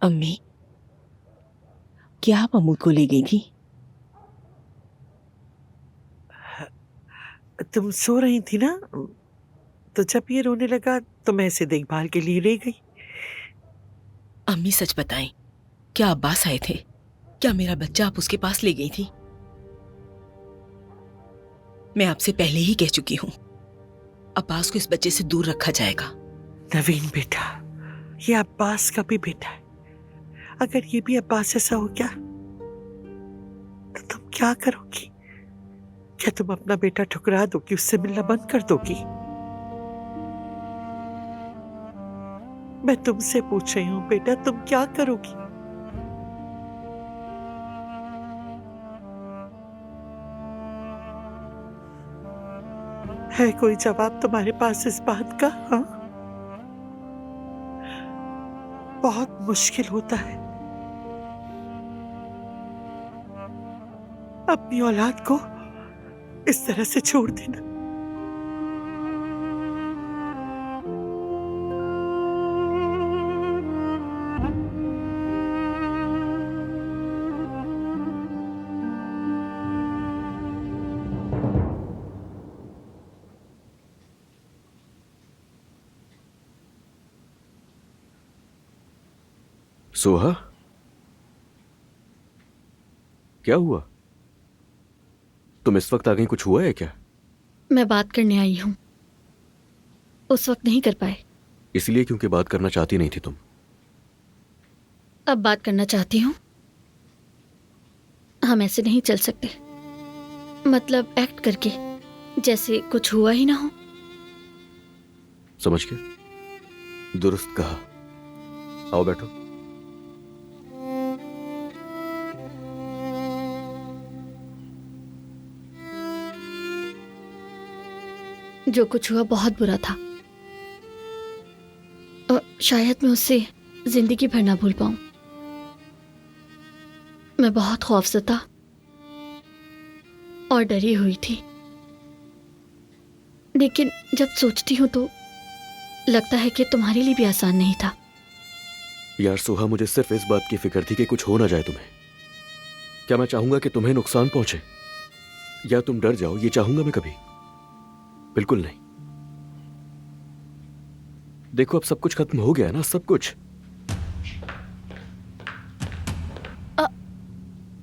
अम्मी, क्या आप अमूल को ले गई थी? तुम सो रही थी ना, तो जब ये रोने लगा तो मैं इसे देखभाल के लिए ले गई। अम्मी सच बताएं, क्या अब्बास आए थे? क्या मेरा बच्चा आप उसके पास ले गई थी? मैं आपसे पहले ही कह चुकी हूँ, अब्बास को इस बच्चे से दूर रखा जाएगा। नवीन बेटा, ये अब्बास का भी बेटा है। अगर ये भी अब्बास जैसा हो गया तो तुम क्या करोगी? क्या तुम अपना बेटा ठुकरा दोगी, उससे मिलना बंद कर दोगी? मैं तुमसे पूछ रही हूँ बेटा, तुम क्या करोगी? है कोई जवाब तुम्हारे पास इस बात का? हाँ, बहुत मुश्किल होता है अपनी औलाद को इस तरह से छोड़ देना। सोहा, क्या हुआ? तुम इस वक्त आ गई, कुछ हुआ है क्या? मैं बात करने आई हूँ। उस वक्त नहीं कर पाए। इसलिए क्योंकि बात करना चाहती नहीं थी तुम। अब बात करना चाहती हूँ। हम ऐसे नहीं चल सकते, मतलब एक्ट करके जैसे कुछ हुआ ही ना हो। समझ के दुरुस्त कहा। आओ बैठो। जो कुछ हुआ बहुत बुरा था। शायद मैं उससे जिंदगी भर ना भूल पाऊं। मैं बहुत खौफज़दा और डरी हुई थी, लेकिन जब सोचती हूँ तो लगता है कि तुम्हारे लिए भी आसान नहीं था। यार सोहा, मुझे सिर्फ इस बात की फिक्र थी कि कुछ हो ना जाए तुम्हें। क्या मैं चाहूंगा कि तुम्हें नुकसान पहुंचे या तुम डर जाओ? ये चाहूंगा मैं कभी? बिल्कुल नहीं। देखो, अब सब कुछ खत्म हो गया ना, सब कुछ।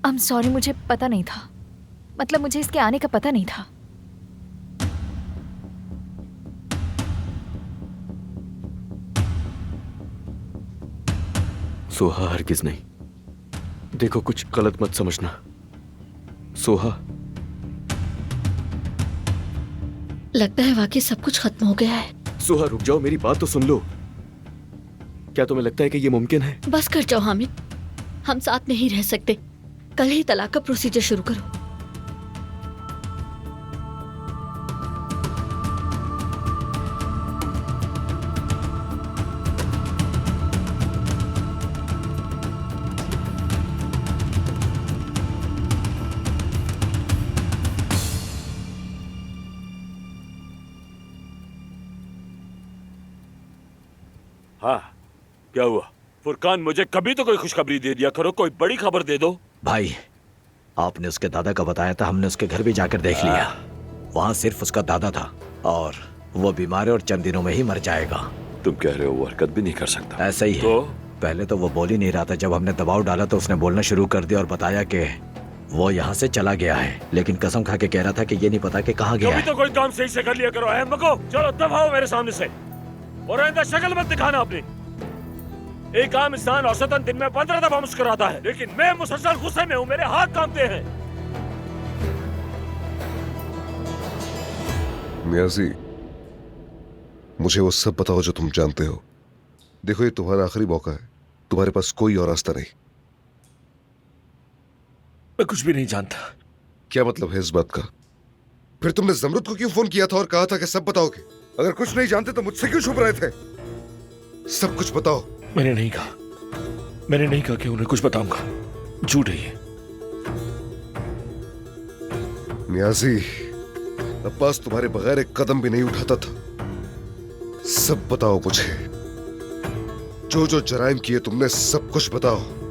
I'm sorry, मुझे पता नहीं था। मतलब मुझे इसके आने का पता नहीं था। सोहा, हरगिज नहीं। देखो, कुछ गलत मत समझना। सोहा, लगता है वाकई सब कुछ खत्म हो गया है। सोहा रुक जाओ, मेरी बात तो सुन लो। क्या तुम्हें लगता है कि यह मुमकिन है? बस कर जाओ हामिद, हम साथ नहीं रह सकते। कल ही तलाक का प्रोसीजर शुरू करो। हाँ, क्या हुआ? फुरकान, मुझे कभी तो कोई खुशखबरी दे दिया करो, कोई बड़ी खबर दे दो। भाई, आपने उसके दादा का बताया था, हमने उसके घर भी जाकर देख लिया। वहाँ सिर्फ उसका दादा था और वो बीमार है और चंद दिनों में ही मर जाएगा। तुम कह रहे हो वो हरकत भी नहीं कर सकता? ऐसा ही है। तो पहले तो वो बोल ही नहीं रहा था। जब हमने दबाव डाला तो उसने बोलना शुरू कर दिया और बताया कि वो यहाँ से चला गया है, लेकिन कसम खा के कह रहा था कि ये नहीं पता कि कहाँ गया कभी है। तो कोई काम सही से कर लिया करो। अहम मको, चलो दबाओ मेरे सामने से, और आइंदा शक्ल मत दिखाना अपनी। एक आम इंसान औसतन दिन में 15 दफा मुस्कुराता है, लेकिन मैं मुसलसल गुस्से में हूँ, मेरे हाथ कांपते हैं। नियाजी, मुझे वो सब बताओ जो तुम जानते हो। देखो, ये तुम्हारा आखिरी मौका है, तुम्हारे पास कोई और रास्ता नहीं। मैं कुछ भी नहीं जानता। क्या मतलब है इस बात का? फिर तुमने जमरुद को क्यों फोन किया था और कहा था कि सब बताओगे? अगर कुछ नहीं जानते तो मुझसे क्यों छुप रहे थे? सब कुछ बताओ। मैंने नहीं कहा कि उन्हें कुछ बताऊंगा। झूठ है ये। नियाजी, अब्बास तुम्हारे बगैर एक कदम भी नहीं उठाता था। सब बताओ मुझे, जो जो जराइम किए तुमने सब कुछ बताओ।